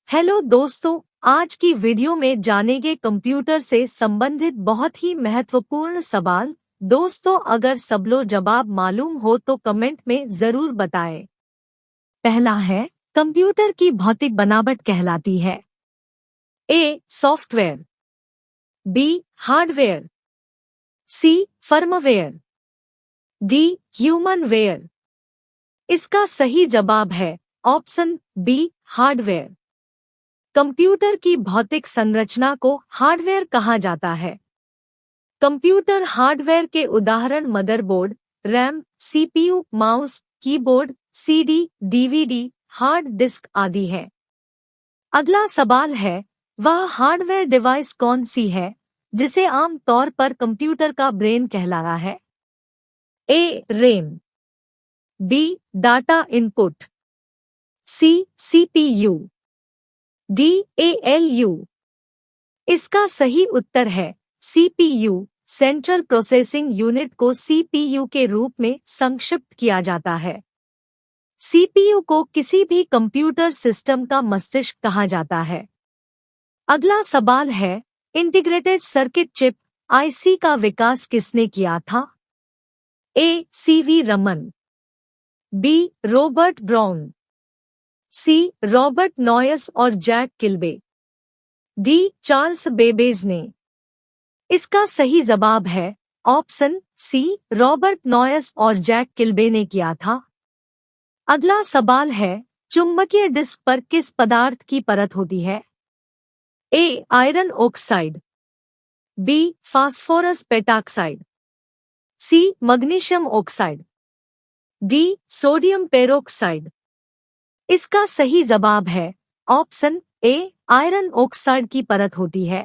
Hello दोस्तों, आज की वीडियो में जानेंगे कंप्यूटर से संबंधित बहुत ही महत्वपूर्ण सवाल। दोस्तों, अगर सब लोग जवाब मालूम हो तो कमेंट में जरूर बताएं। पहला है, कंप्यूटर की भौतिक बनावट कहलाती है? A. Software, B. Hardware, C. Firmware, D. Humanware. इसका सही जवाब है ऑप्शन बी, हार्डवेयर। कंप्यूटर की भौतिक संरचना को हार्डवेयर कहा जाता है। कंप्यूटर हार्डवेयर के उदाहरण motherboard, RAM, CPU, mouse, keyboard, CD, DVD, hard disk आदि है। अगला सवाल है, वह हार्डवेयर डिवाइस कौन सी है जिसे आम तौर पर कंप्यूटर का ब्रेन कहलाता है? A. RAM, B. Data input, C. CPU, D. ALU. इसका सही उत्तर है सीपीयू। सेंट्रल प्रोसेसिंग यूनिट को सीपीयू के रूप में संक्षिप्त किया जाता है। सीपीयू को किसी भी कंप्यूटर सिस्टम का मस्तिष्क कहा जाता है। अगला सवाल है, इंटीग्रेटेड सर्किट चिप आईसी का विकास किसने किया था? A. CV Raman, B. Robert Brown, C. Robert Noyce और Jack Kilby, D. Charles Babbage ने। इसका सही जवाब है ऑप्शन सी, रॉबर्ट नॉयस और जैक किल्बे ने किया था। अगला सवाल है, चुंबकीय डिस्क पर किस पदार्थ की परत होती है? A. Iron oxide, B. Phosphorus pentoxide, C. Magnesium oxide, D. Sodium peroxide. इसका सही जवाब है ऑप्शन ए, आयरन ऑक्साइड की परत होती है।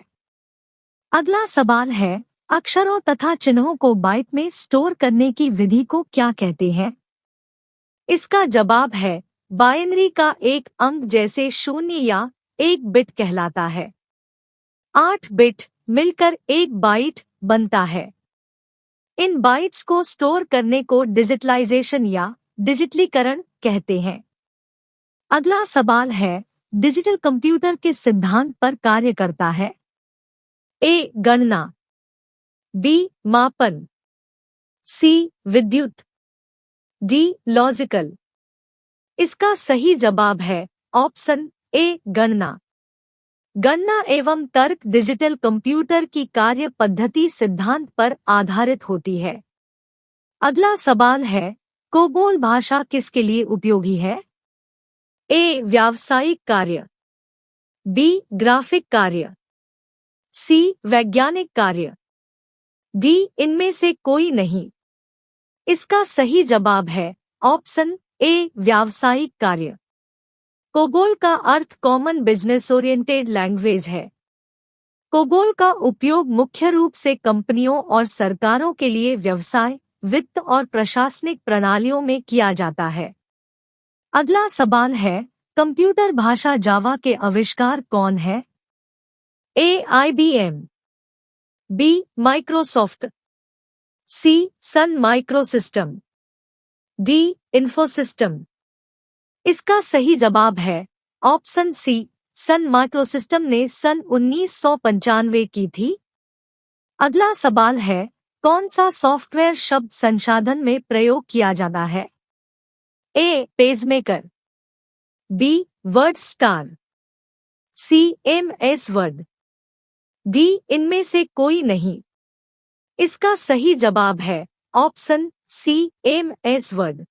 अगला सवाल है, अक्षरों तथा चिन्हों को बाइट में स्टोर करने की विधि को क्या कहते हैं? इसका जवाब है बाइनरी का एक अंक जैसे 0 या 1 बिट कहलाता है। 8 बिट मिलकर 1 बाइट बनता है। इन बाइट्स को स्टोर करने को डिजिटलाइजेशन या डिजिटलीकरण कहते हैं। अगला सवाल है, डिजिटल कंप्यूटर किस सिद्धांत पर कार्य करता है? ए. गणना, बी. मापन, सी. विद्युत, डी. लॉजिकल। इसका सही जवाब है ऑप्शन ए, गणना। गणना एवं तर्क डिजिटल कंप्यूटर की कार्य पद्धति सिद्धांत पर आधारित होती है। अगला सवाल है, कोबोल भाषा किसके लिए उपयोगी है? ए. व्यावसायिक कार्य, बी. ग्राफिक कार्य, सी. वैज्ञानिक कार्य, डी. इनमें से कोई नहीं। इसका सही जवाब है ऑप्शन ए, व्यावसायिक कार्य। कोबोल का अर्थ कॉमन बिजनेस ओरिएंटेड लैंग्वेज है। कोबोल का उपयोग मुख्य रूप से कंपनियों और सरकारों के लिए व्यवसाय, वित्त और प्रशासनिक प्रणालियों में किया जाता है। अगला सवाल है, कंप्यूटर भाषा जावा के आविष्कार कौन है? A. IBM, B. Microsoft, C. Sun microsystem, D. Infosystem. इसका सही जवाब है ऑप्शन सी, सन माइक्रोसिस्टम ने सन 1995 की थी। अगला सवाल है, कौन सा सॉफ्टवेयर शब्द संसाधन में प्रयोग किया जाता है? A. PageMaker, B. WordStar, C. MS Word, D. इनमें से कोई नहीं। इसका सही जवाब है ऑप्शन सी, एमएस वर्ड।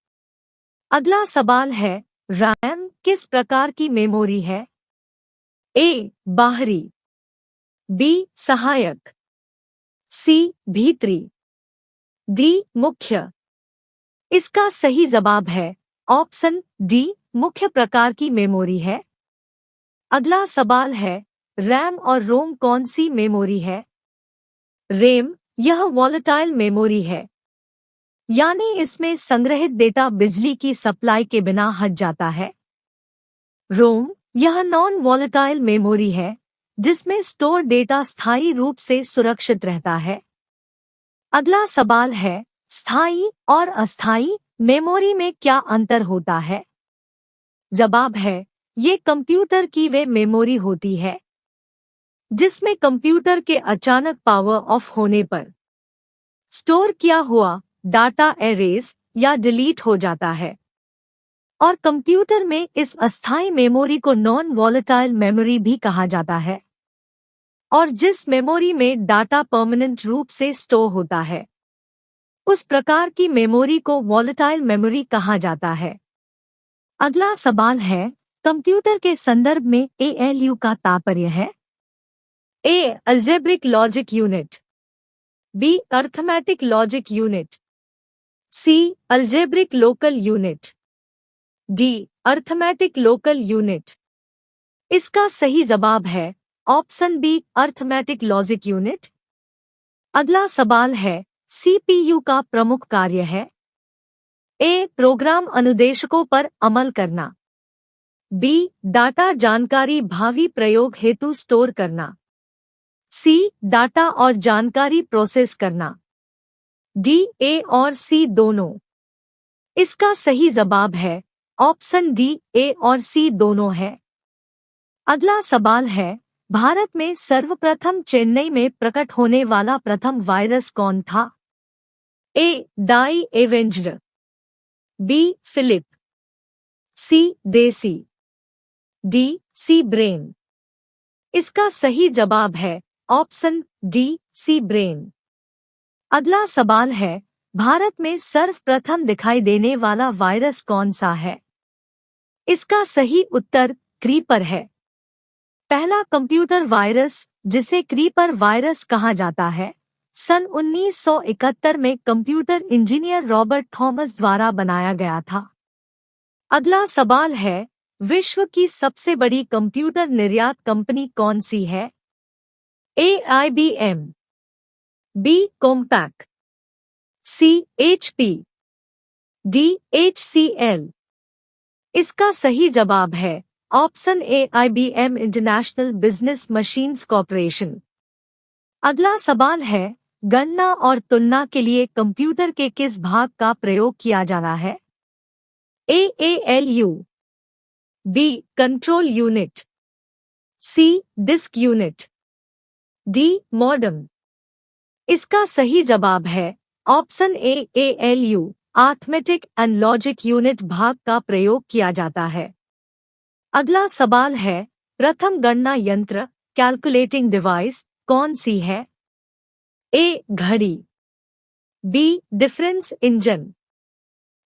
अगला सवाल है, रैम किस प्रकार की मेमोरी है? ए. बाहरी, बी. सहायक, सी. भीतरी, डी. मुख्य। इसका सही जवाब है ऑप्शन डी, मुख्य प्रकार की मेमोरी है। अगला सवाल है, रैम और रोम कौन सी मेमोरी है? रैम यह वॉलेटाइल मेमोरी है, यानी इसमें संग्रहित डेटा बिजली की सप्लाई के बिना हट जाता है। रोम यह नॉन वॉलेटाइल मेमोरी है, जिसमें स्टोर डेटा स्थायी रूप से सुरक्षित रहता है। अगला सवाल है, स्थायी और अस्थायी मेमोरी में क्या अंतर होता है? जवाब है, ये कंप्यूटर की वे मेमोरी होती है जिसमें कंप्यूटर के अचानक पावर ऑफ होने पर स्टोर किया हुआ डाटा एरेज या डिलीट हो जाता है। और कंप्यूटर में इस अस्थायी मेमोरी को नॉन वॉलेटाइल मेमोरी भी कहा जाता है, और जिस मेमोरी में डाटा परमानेंट रूप से स्टोर होता है उस प्रकार की मेमोरी को वॉलेटाइल मेमोरी कहा जाता है। अगला सवाल है, कंप्यूटर के संदर्भ में एएलयू का तात्पर्य है? A. Algebraic logic unit, B. Arithmetic logic unit, C. Algebraic local unit, D. Arithmetic local unit. इसका सही जवाब है option B, arithmetic logic unit. अगला सवाल है, सीपीयू का प्रमुख कार्य है? ए. प्रोग्राम अनुदेशकों पर अमल करना, बी. डाटा जानकारी भावी प्रयोग हेतु स्टोर करना, सी. डाटा और जानकारी प्रोसेस करना, डी. ए और सी दोनों। इसका सही जवाब है ऑप्शन डी, ए और सी दोनों है। अगला सवाल है, भारत में सर्वप्रथम चेन्नई में प्रकट होने वाला प्रथम वायरस कौन था? A. Die Avenger, B. Philip, C. देसी, डी. सी ब्रेन। इसका सही जवाब है ऑप्शन डी, सी ब्रेन। अगला सवाल है, भारत में सर्वप्रथम दिखाई देने वाला वायरस कौन सा है? इसका सही उत्तर क्रीपर है। पहला कंप्यूटर वायरस, जिसे क्रीपर वायरस कहा जाता है, सन 1971 में कंप्यूटर इंजीनियर रॉबर्ट थॉमस द्वारा बनाया गया था। अगला सवाल है, विश्व की सबसे बड़ी कंप्यूटर निर्यात कंपनी कौन सी है? A. IBM, B. Compaq, C. HP, D. HCL. इसका सही जवाब है option A, IBM International Business Machines Corporation. अगला सवाल है, गणना और तुलना के लिए कंप्यूटर के किस भाग का प्रयोग किया जाना है? A. ALU, B. Control unit, C. Disk unit, D. Modem. इसका सही जवाब है option A, ALU arithmetic and logic unit भाग का प्रयोग किया जाता है। अगला सवाल है, प्रथम गणना यंत्र कैलकुलेटिंग डिवाइस कौन सी है? ए. घड़ी, B. Difference engine,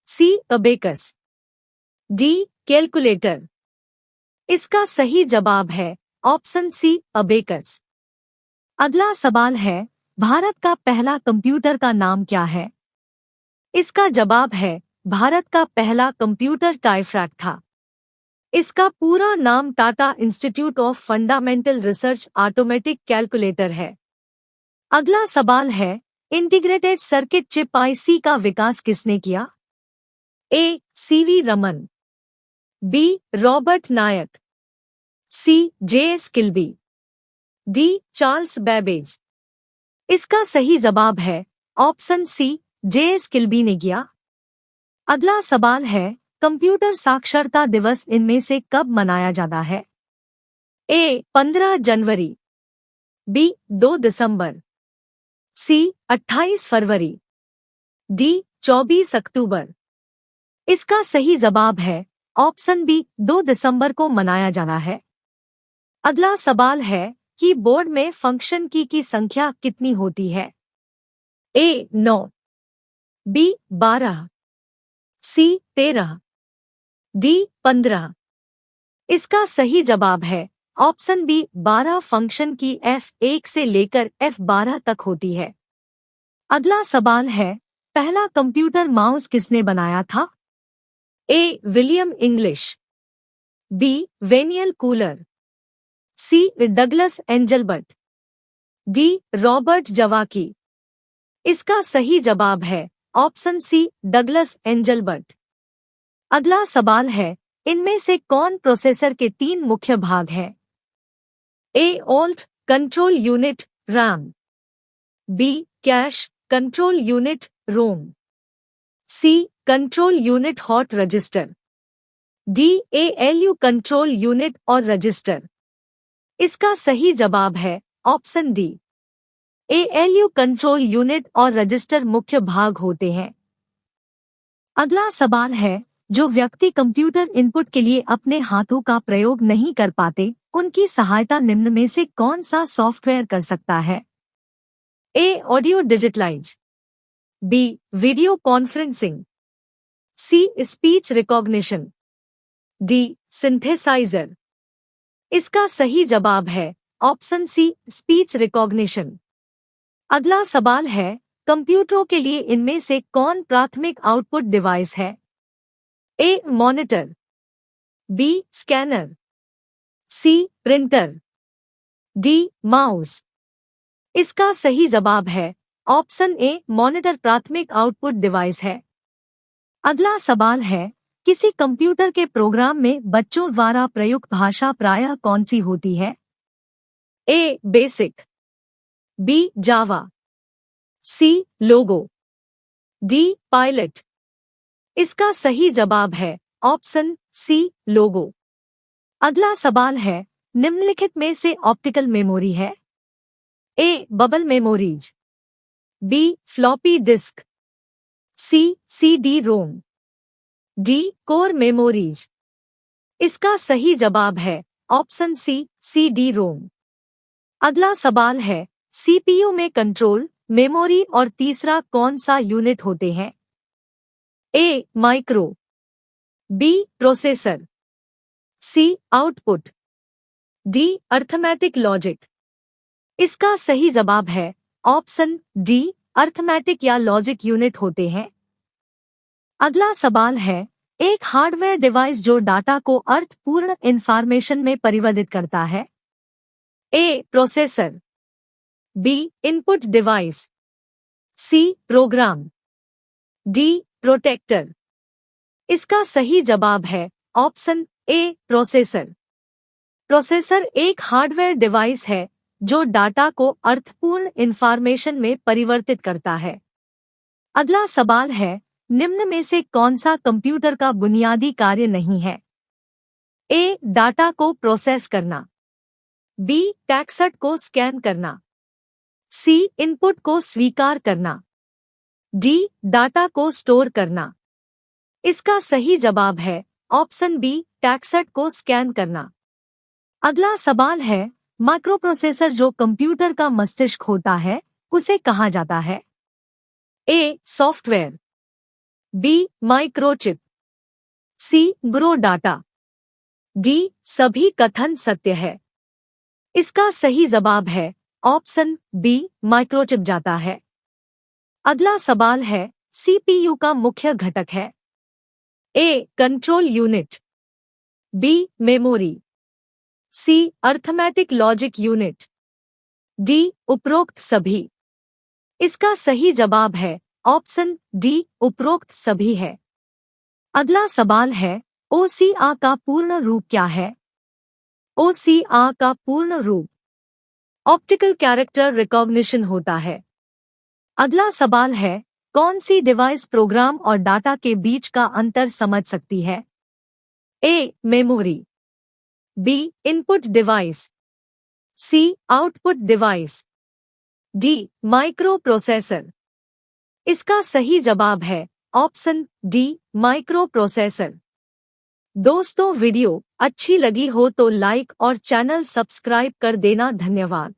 C. Abacus, D. Calculator. इसका सही जवाब है ऑप्शन सी, अबेकस। अगला सवाल है, भारत का पहला कंप्यूटर का नाम क्या है? इसका जवाब है भारत का पहला कंप्यूटर टाइपरैक था। इसका पूरा नाम Tata institute of fundamental research automatic calculator है। अगला सवाल है, इंटीग्रेटेड सर्किट चिप आईसी का विकास किसने किया? A. CV Raman, B. Robert Noyce, C. JS Kilby, D. Charles Babbage. इसका सही जवाब है ऑप्शन सी, जेएस किल्बी ने किया। अगला सवाल है, कंप्यूटर साक्षरता दिवस इनमें से कब मनाया जाता है? ए. 15 जनवरी, बी. 2 दिसंबर, सी. 28 फरवरी, डी. 24 अक्टूबर। इसका सही जवाब है ऑप्शन बी, 2 दिसंबर को मनाया जाना है। अगला सवाल है, कीबोर्ड में फंक्शन की संख्या कितनी होती है? ए. 9, बी. 12, सी. 13, डी. 15। इसका सही जवाब है ऑप्शन बी, 12 फंक्शन की F1 से लेकर F12 तक होती है। अगला सवाल है, पहला कंप्यूटर माउस किसने बनाया था? ए. William English, B. वेनियल Cooler, C. Douglas Engelbart, D. Robert जवाकी। इसका सही जवाब है ऑप्शन सी, डगलस एंजलबर्ट। अगला सवाल है, इनमें से कौन प्रोसेसर के 3 मुख्य भाग हैं? A. Alt control unit RAM, B. Cache control unit ROM, C. Control unit hot register, D ALU control unit और रजिस्टर। इसका सही जवाब है option D. ALU control unit और रजिस्टर मुख्य भाग होते हैं। अगला सवाल है, जो व्यक्ति कंप्यूटर इनपुट के लिए अपने हाथों का प्रयोग नहीं कर पाते, उनकी सहायता निम्न में से कौन सा सॉफ्टवेयर कर सकता है? A. Audio digitalise, B. Video conferencing, C. Speech recognition, D. Synthesiser. इसका सही जवाब है ऑप्शन सी, स्पीच रिकॉग्निशन। अगला सवाल है, कंप्यूटरों के लिए इनमें से कौन प्राथमिक आउटपुट डिवाइस है? A. Monitor, B. Scanner, C. Printer, D. Mouse. इसका सही जवाब है ऑप्शन ए, मॉनिटर प्राथमिक आउटपुट डिवाइस है। अगला सवाल है, किसी कंप्यूटर के प्रोग्राम में बच्चों द्वारा प्रयुक्त भाषा प्रायः कौन सी होती है? A. BASIC, B. Java, C. Logo, D. PILOT. इसका सही जवाब है ऑप्शन सी, लोगो। अगला सवाल है, निम्नलिखित में से ऑप्टिकल मेमोरी है? A. Bubble memories, B. Floppy disk, C. CD ROM, D. Core memories. इसका सही जवाब है ऑप्शन सी, CD रोम। अगला सवाल है, CPU में कंट्रोल, मेमोरी और तीसरा कौन सा यूनिट होते हैं? A. Micro, B. Processor, C. Output, D. Arithmetic logic. इसका सही जवाब है ऑप्शन डी, अर्थमेटिक या लॉजिक यूनिट होते हैं। अगला सवाल है, एक हार्डवेयर डिवाइस जो डाटा को अर्थपूर्ण इंफॉर्मेशन में परिवर्तित करता है? A. Processor, B. Input device, C. Program, D. Protector. इसका सही जवाब है ऑप्शन ए, प्रोसेसर। प्रोसेसर एक हार्डवेयर डिवाइस है जो डाटा को अर्थपूर्ण इंफॉर्मेशन में परिवर्तित करता है। अगला सवाल है, निम्न में से कौन सा कंप्यूटर का बुनियादी कार्य नहीं है? ए. डाटा को प्रोसेस करना, बी. टेक्स्ट को स्कैन करना, सी. इनपुट को स्वीकार करना, डी. डाटा को स्टोर करना। इसका सही जवाब है ऑप्शन बी, टेक्स्ट को स्कैन करना। अगला सवाल है, माइक्रोप्रोसेसर जो कंप्यूटर का मस्तिष्क होता है, उसे कहा जाता है? A. Software, B. Microchip, C. Raw data, D. सभी कथन सत्य है। इसका सही जवाब है ऑप्शन बी, माइक्रोचिप जाता है। अगला सवाल है, CPU का मुख्य घटक है? A. Control unit, B. Memory, C. Arithmetic logic unit, D. उपरोक्त सभी। इसका सही जवाब है ऑप्शन डी, उपरोक्त सभी है। अगला सवाल है, OCR का पूर्ण रूप क्या है? OCR का पूर्ण रूप ऑप्टिकल कैरेक्टर रिकॉग्निशन होता है। अगला सवाल है, कौन सी डिवाइस प्रोग्राम और डाटा के बीच का अंतर समझ सकती है? A. Memory, B. Input device, C. Output device, D. Micro processor. इसका सही जवाब है ऑप्शन डी, माइक्रो प्रोसेसर। दोस्तों, वीडियो अच्छी लगी हो तो लाइक और चैनल सब्सक्राइब कर देना। धन्यवाद।